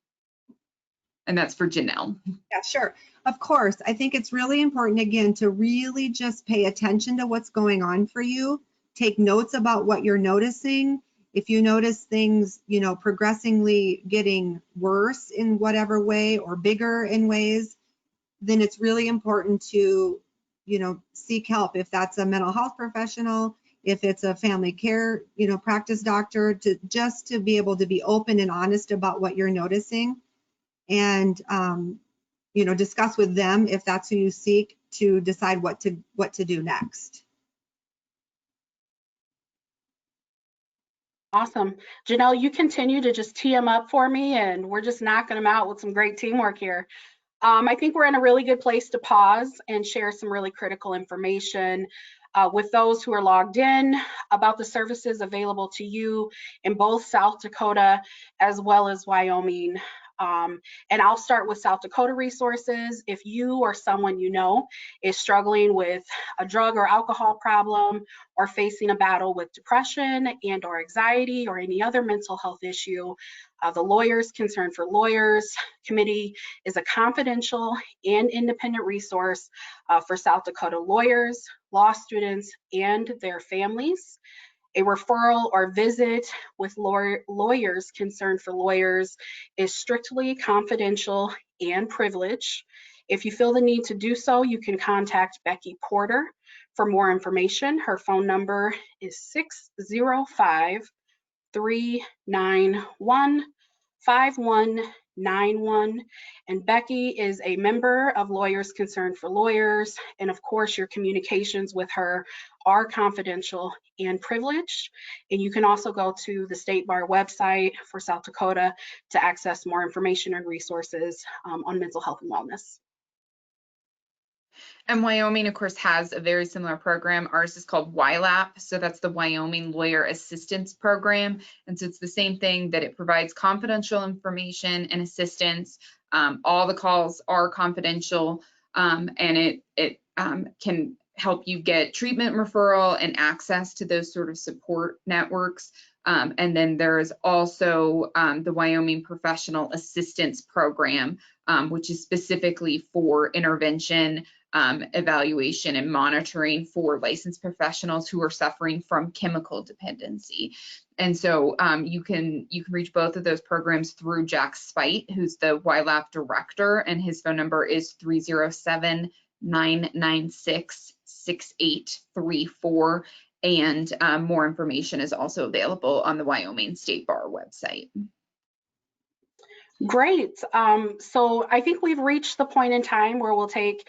And that's for Janelle. Yeah, sure. Of course. I think it's really important, again, to really just pay attention to what's going on for you. Take notes about what you're noticing. If you notice things, progressively getting worse in whatever way or bigger in ways, then it's really important to, seek help. If that's a mental health professional, if it's a family care, practice doctor, to be able to be open and honest about what you're noticing, and, discuss with them if that's who you seek, to decide what to do next. Awesome. Janelle, you continue to just tee them up for me, and we're just knocking them out with some great teamwork here. I think we're in a really good place to pause and share some really critical information with those who are logged in about the services available to you in both South Dakota as well as Wyoming. And I'll start with South Dakota Resources. If you or someone you know is struggling with a drug or alcohol problem, or facing a battle with depression and or anxiety or any other mental health issue, the Lawyers Concern for Lawyers Committee is a confidential and independent resource for South Dakota lawyers, law students, and their families. A referral or visit with lawyers concerned for lawyers is strictly confidential and privileged. If you feel the need to do so, you can contact Becky Porter for more information. Her phone number is 605-391-5191. And Becky is a member of Lawyers Concerned for Lawyers. And of course, your communications with her are confidential and privileged. And you can also go to the State Bar website for South Dakota to access more information and resources on mental health and wellness. And Wyoming, of course, has a very similar program. Ours is called WYLAP, so that's the Wyoming Lawyer Assistance Program. And so it's the same thing, that it provides confidential information and assistance. All the calls are confidential, and it can help you get treatment referral and access to those sort of support networks. And then there is also the Wyoming Professional Assistance Program, which is specifically for intervention, evaluation, and monitoring for licensed professionals who are suffering from chemical dependency. And so you can reach both of those programs through Jack Spite, who's the WYLAP director, and his phone number is 307-996-6834. And more information is also available on the Wyoming State Bar website. Great. So I think we've reached the point in time where we'll take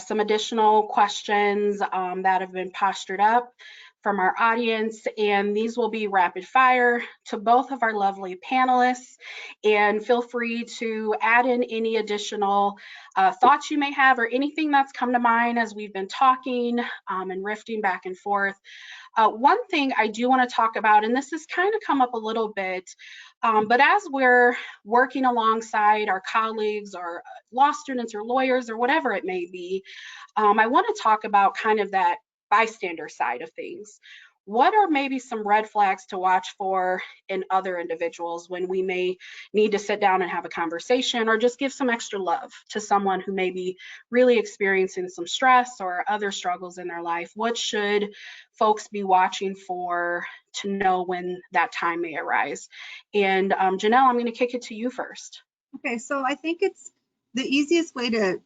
some additional questions that have been postured up from our audience, and these will be rapid fire to both of our lovely panelists. And feel free to add in any additional thoughts you may have, or anything that's come to mind as we've been talking and riffing back and forth. One thing I do want to talk about, and this has kind of come up a little bit, but as we're working alongside our colleagues or law students or lawyers or whatever it may be, I want to talk about kind of that bystander side of things. What are maybe some red flags to watch for in other individuals when we may need to sit down and have a conversation, or just give some extra love to someone who may be really experiencing some stress or other struggles in their life? What should folks be watching for to know when that time may arise? And Janelle, I'm going to kick it to you first. Okay, so I think it's the easiest way to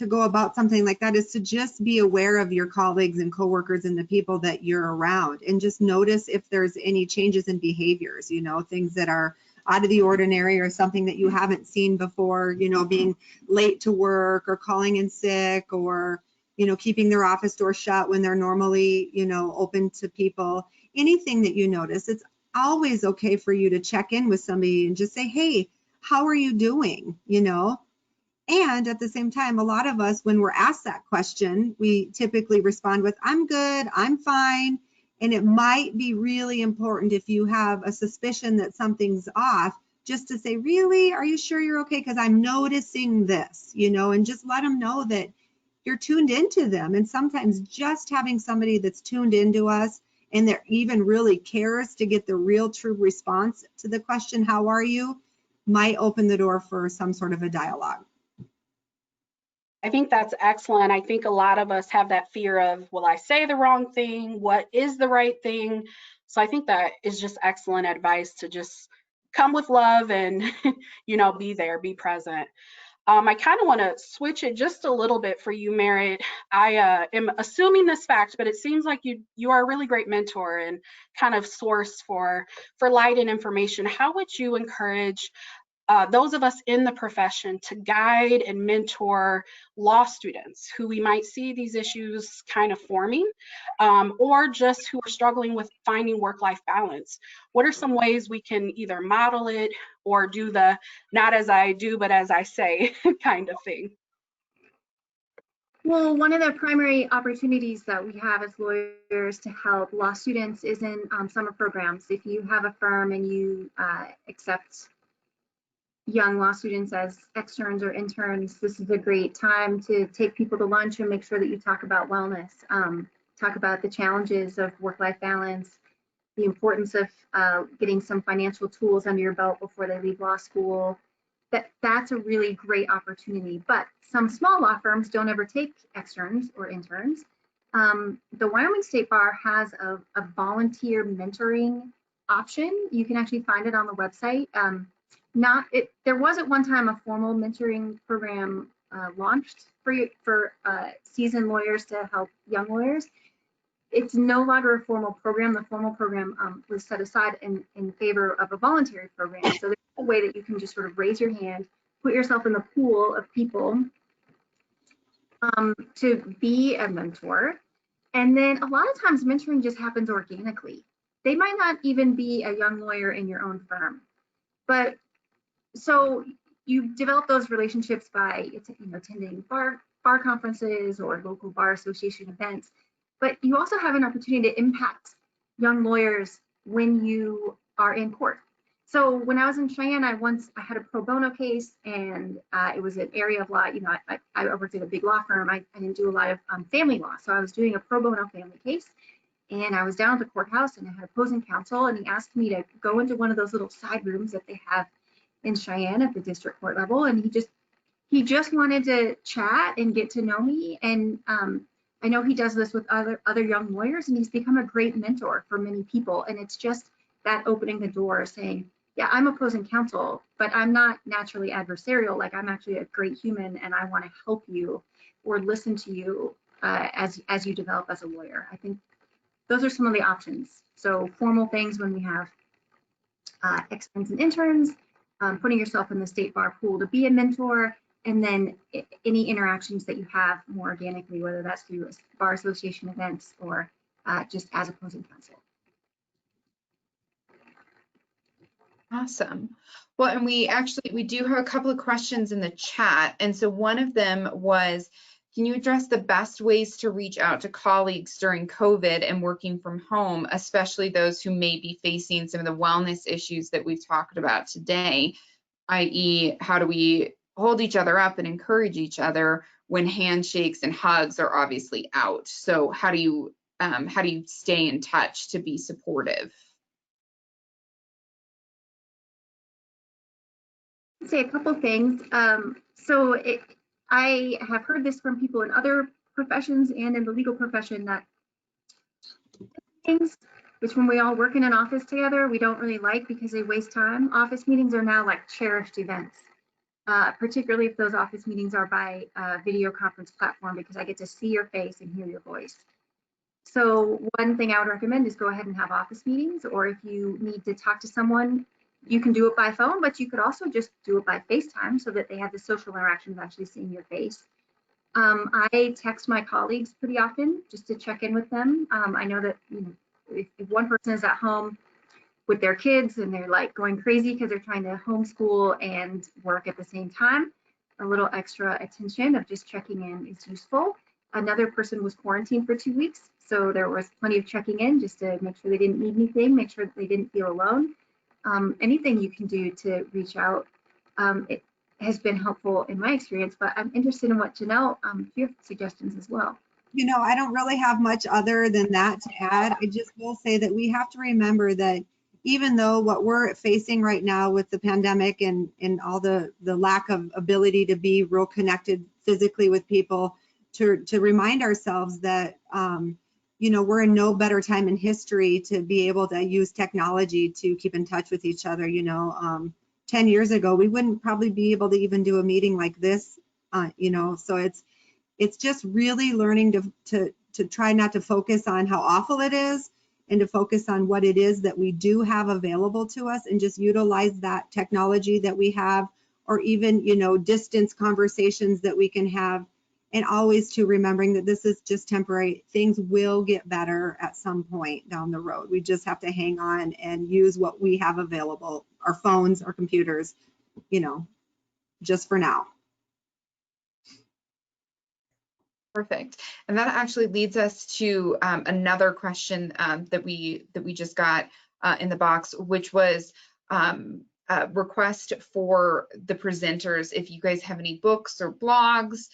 go about something like that is to just be aware of your colleagues and coworkers and the people that you're around, and just notice if there's any changes in behaviors, you know, things that are out of the ordinary or something that you haven't seen before, you know, being late to work or calling in sick, or, you know, keeping their office door shut when they're normally, you know, open to people. Anything that you notice, it's always okay for you to check in with somebody and just say, hey, how are you doing? You know? And at the same time, a lot of us, when we're asked that question, we typically respond with, I'm good, I'm fine. And it might be really important, if you have a suspicion that something's off, just to say, really, are you sure you're okay? Because I'm noticing this, you know, and just let them know that you're tuned into them. And sometimes just having somebody that's tuned into us and that even really cares to get the real true response to the question, how are you, might open the door for some sort of a dialogue. I think that's excellent. I think a lot of us have that fear of, will I say the wrong thing? What is the right thing? So I think that is just excellent advice, to just come with love and, you know, be there, be present. I kind of want to switch it just a little bit for you, Merritt. I am assuming this fact, but it seems like you are a really great mentor and kind of source for light and information. How would you encourage those of us in the profession to guide and mentor law students who we might see these issues kind of forming, or just who are struggling with finding work-life balance? What are some ways we can either model it or do the not as I do, but as I say kind of thing? Well, one of the primary opportunities that we have as lawyers to help law students is in summer programs. If you have a firm and you accept young law students as externs or interns, this is a great time to take people to lunch and make sure that you talk about wellness, talk about the challenges of work-life balance, the importance of getting some financial tools under your belt before they leave law school. That's a really great opportunity. But some small law firms don't ever take externs or interns. The Wyoming State Bar has a volunteer mentoring option. You can actually find it on the website. There was at one time a formal mentoring program launched for seasoned lawyers to help young lawyers. It's no longer a formal program. The formal program was set aside in favor of a voluntary program. So there's a way that you can just sort of raise your hand, put yourself in the pool of people to be a mentor. And then a lot of times mentoring just happens organically. They might not even be a young lawyer in your own firm. But so you develop those relationships by attending bar conferences or local bar association events. But you also have an opportunity to impact young lawyers when you are in court. So when I was in Cheyenne, I had a pro bono case, and it was an area of law. I worked at a big law firm. I didn't do a lot of family law, so I was doing a pro bono family case. And I was down at the courthouse, and I had opposing counsel, and he asked me to go into one of those little side rooms that they have in Cheyenne at the district court level, and he just wanted to chat and get to know me. And I know he does this with other young lawyers, and he's become a great mentor for many people. And it's just that opening the door, saying, yeah, I'm opposing counsel, but I'm not naturally adversarial. Like, I'm actually a great human, and I want to help you or listen to you as you develop as a lawyer. I think those are some of the options. So formal things when we have externs and interns, putting yourself in the state bar pool to be a mentor, and then any interactions that you have more organically, whether that's through bar association events or just as opposing counsel. Awesome. Well, and we do have a couple of questions in the chat. And so one of them was, can you address the best ways to reach out to colleagues during COVID and working from home, especially those who may be facing some of the wellness issues that we've talked about today, i.e., how do we hold each other up and encourage each other when handshakes and hugs are obviously out? So how do you stay in touch to be supportive? Say a couple things. I have heard this from people in other professions and in the legal profession, that things which when we all work in an office together, we don't really like because they waste time. Office meetings are now like cherished events, particularly if those office meetings are by video conference platform, because I get to see your face and hear your voice. So one thing I would recommend is go ahead and have office meetings, or if you need to talk to someone, you can do it by phone, but you could also just do it by FaceTime so that they have the social interaction of actually seeing your face. I text my colleagues pretty often just to check in with them. I know that if one person is at home with their kids and they're like going crazy because they're trying to homeschool and work at the same time, a little extra attention of just checking in is useful. Another person was quarantined for 2 weeks, so there was plenty of checking in just to make sure they didn't need anything, make sure that they didn't feel alone. Anything you can do to reach out, it has been helpful in my experience, but I'm interested in what Janelle, if you have suggestions as well. I don't really have much other than that to add. I just will say that we have to remember that even though what we're facing right now with the pandemic and all the lack of ability to be real connected physically with people, to remind ourselves that we're in no better time in history to be able to use technology to keep in touch with each other. 10 years ago, we wouldn't probably be able to even do a meeting like this, so it's just really learning to try not to focus on how awful it is and to focus on what it is that we do have available to us, and just utilize that technology that we have, or even, distance conversations that we can have. And always to remembering that this is just temporary. Things will get better at some point down the road. We just have to hang on and use what we have available, our phones, our computers, just for now. Perfect. And that actually leads us to another question that we just got in the box, which was a request for the presenters, if you guys have any books or blogs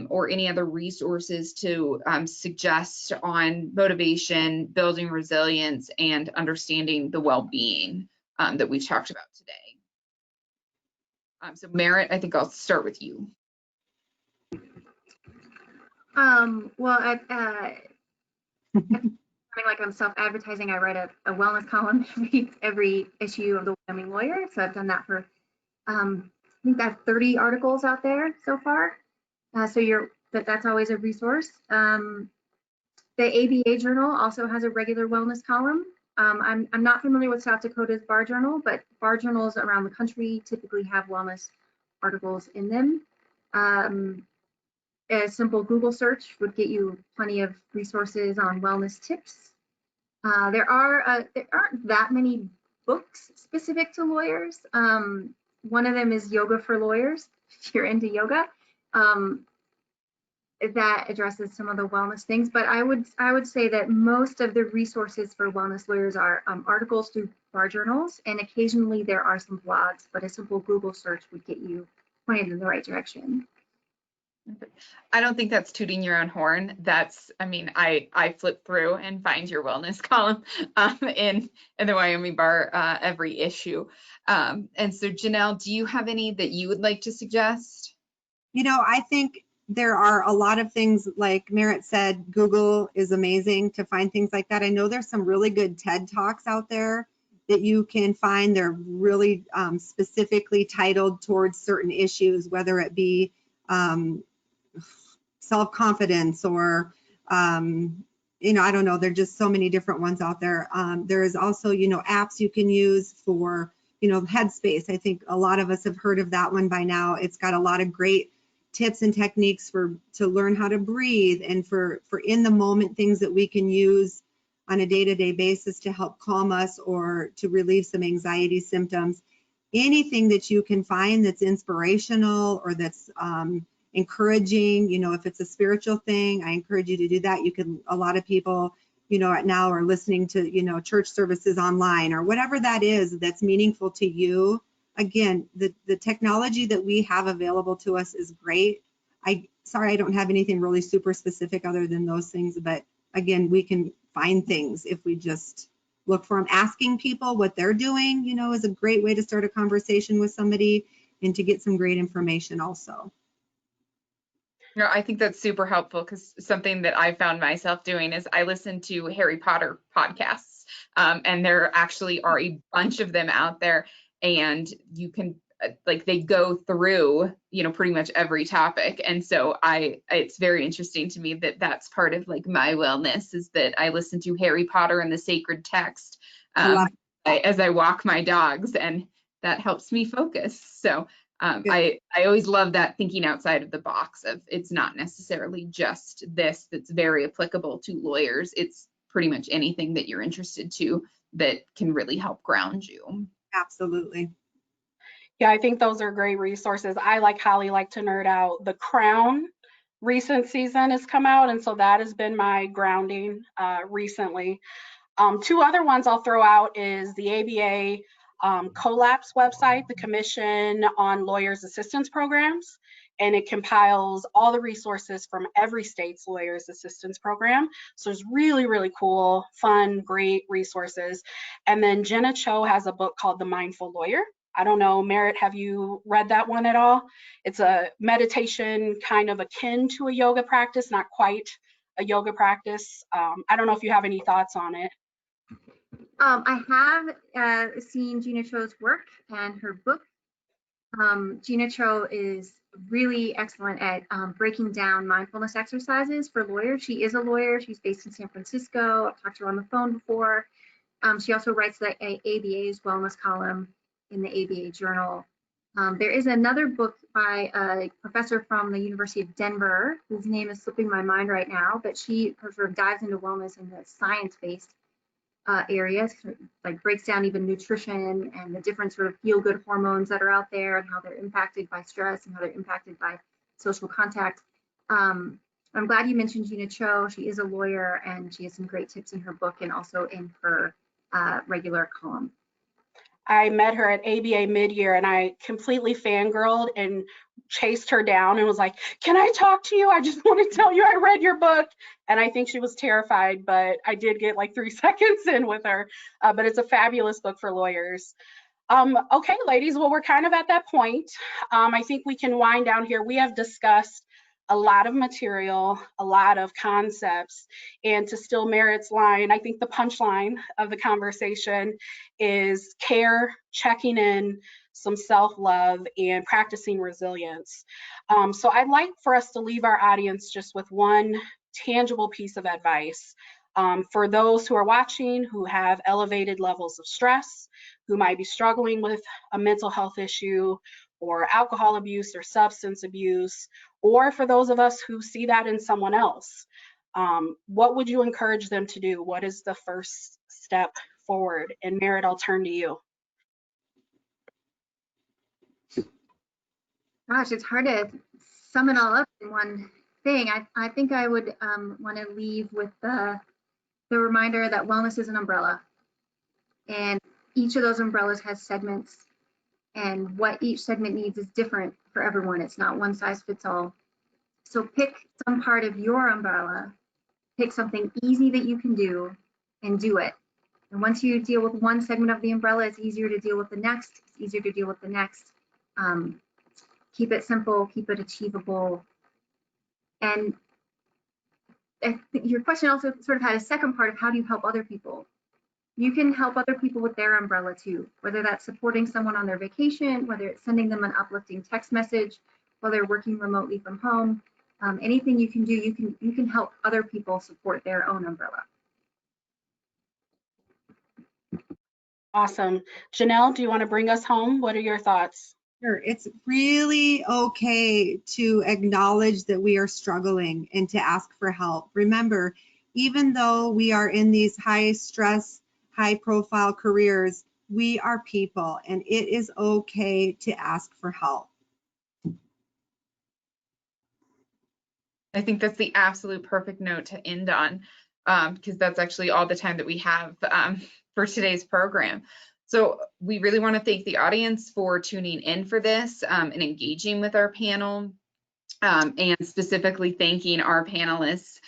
or any other resources to suggest on motivation, building resilience, and understanding the well-being that we've talked about today. So Merritt, I think I'll start with you. Well, like I'm self-advertising, I write a wellness column every issue of the Wyoming Lawyer. So I've done that for, I think I have 30 articles out there so far. So that's always a resource. The ABA Journal also has a regular wellness column. I'm not familiar with South Dakota's bar journal, but bar journals around the country typically have wellness articles in them. A simple Google search would get you plenty of resources on wellness tips. There aren't that many books specific to lawyers. One of them is Yoga for Lawyers, if you're into yoga. That addresses some of the wellness things, but I would say that most of the resources for wellness lawyers are articles through bar journals, and occasionally there are some blogs, but a simple Google search would get you pointed in the right direction. I don't think that's tooting your own horn. That's, I mean, I flip through and find your wellness column in the Wyoming Bar every issue. And so Janelle, do you have any that you would like to suggest? You know, I think there are a lot of things, like Merritt said, Google is amazing to find things like that. I know there's some really good TED Talks out there that you can find. They're really specifically titled towards certain issues, whether it be self-confidence or, you know, I don't know, there are just so many different ones out there. There is also, you know, apps you can use for, you know, Headspace. I think a lot of us have heard of that one by now. It's got a lot of great tips and techniques to learn how to breathe, and for in the moment things that we can use on a day-to-day basis to help calm us or to relieve some anxiety symptoms. Anything that you can find that's inspirational or that's encouraging, you know, if it's a spiritual thing, I encourage you to do that. You can, a lot of people, you know, right now are listening to, you know, church services online or whatever that is that's meaningful to you. Again, the technology that we have available to us is great. Sorry, I don't have anything really super specific other than those things, but again, we can find things if we just look for them. Asking people what they're doing, you know, is a great way to start a conversation with somebody and to get some great information also. No, I think that's super helpful, because something that I found myself doing is I listen to Harry Potter podcasts, and there actually are a bunch of them out there, and you can like, they go through, you know, pretty much every topic. And so it's very interesting to me that that's part of like my wellness, is that I listen to Harry Potter and the sacred text as I walk my dogs, and that helps me focus. So I always love that, thinking outside of the box of, it's not necessarily just this that's very applicable to lawyers. It's pretty much anything that you're interested to that can really help ground you. Absolutely. Yeah, I think those are great resources. I, like Holly, like to nerd out. The Crown recent season has come out, and so that has been my grounding recently. Two other ones I'll throw out is the ABA COLAPS website, the Commission on Lawyers Assistance Programs, and it compiles all the resources from every state's Lawyers Assistance Program. So it's really, really cool, fun, great resources. And then Gina Cho has a book called The Mindful Lawyer. I don't know, Merritt, have you read that one at all? It's a meditation kind of akin to a yoga practice, not quite a yoga practice. I don't know if you have any thoughts on it. I have seen Gina Cho's work and her book. Gina Cho is really excellent at breaking down mindfulness exercises for lawyers. She is a lawyer. She's based in San Francisco. I've talked to her on the phone before. She also writes the ABA's wellness column in the ABA Journal. There is another book by a professor from the University of Denver, whose name is slipping my mind right now, but she sort of dives into wellness in the science-based areas, like breaks down even nutrition and the different sort of feel-good hormones that are out there and how they're impacted by stress and how they're impacted by social contact. I'm glad you mentioned Gina Cho. She is a lawyer, and she has some great tips in her book and also in her regular column. I met her at ABA mid-year, and I completely fangirled and chased her down and was like, can I talk to you? I just want to tell you I read your book. And I think she was terrified, but I did get like 3 seconds in with her. But it's a fabulous book for lawyers. Okay, ladies, well, we're kind of at that point. I think we can wind down here. We have discussed a lot of material, a lot of concepts, and to steal Merritt's line, I think the punchline of the conversation is care, checking in, some self-love, and practicing resilience. So I'd like for us to leave our audience just with one tangible piece of advice. For those who are watching who have elevated levels of stress, who might be struggling with a mental health issue or alcohol abuse or substance abuse, or for those of us who see that in someone else, what would you encourage them to do? What is the first step forward? And Merritt, I'll turn to you. Gosh, it's hard to sum it all up in one thing. I think I would want to leave with the reminder that wellness is an umbrella, and each of those umbrellas has segments, and what each segment needs is different for everyone. It's not one size fits all. So pick some part of your umbrella, pick something easy that you can do, and do it. And once you deal with one segment of the umbrella, it's easier to deal with the next. It's easier to deal with the next. Keep it simple, keep it achievable. And I think your question also sort of had a second part of how do you help other people? You can help other people with their umbrella too, whether that's supporting someone on their vacation, whether it's sending them an uplifting text message, while they're working remotely from home. Anything you can do, you can help other people support their own umbrella. Awesome. Janelle, do you want to bring us home? What are your thoughts? Sure. It's really okay to acknowledge that we are struggling and to ask for help. Remember, even though we are in these high stress, high profile careers, we are people, and it is okay to ask for help. I think that's the absolute perfect note to end on, because that's actually all the time that we have for today's program. So we really want to thank the audience for tuning in for this and engaging with our panel, and specifically thanking our panelists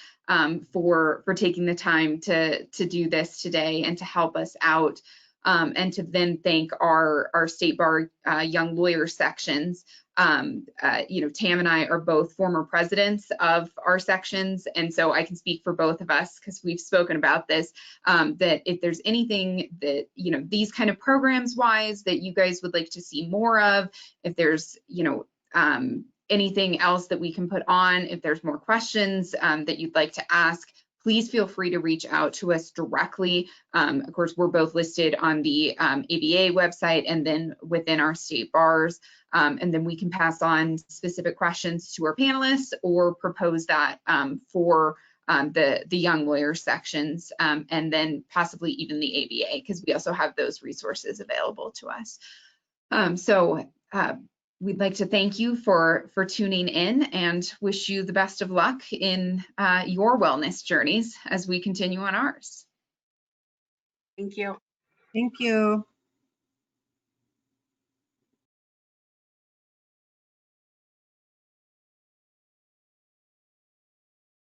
for taking the time to do this today and to help us out, and to then thank our State Bar Young Lawyer sections. You know, Tam and I are both former presidents of our sections, and so I can speak for both of us because we've spoken about this, that if there's anything that, you know, these kind of programs wise that you guys would like to see more of, if there's, you know, anything else that we can put on, if there's more questions that you'd like to ask, please feel free to reach out to us directly. Of course, we're both listed on the ABA website and then within our state bars. And then we can pass on specific questions to our panelists or propose that for the young lawyer sections, and then possibly even the ABA, because we also have those resources available to us. We'd like to thank you for tuning in and wish you the best of luck in your wellness journeys as we continue on ours. Thank you. Thank you.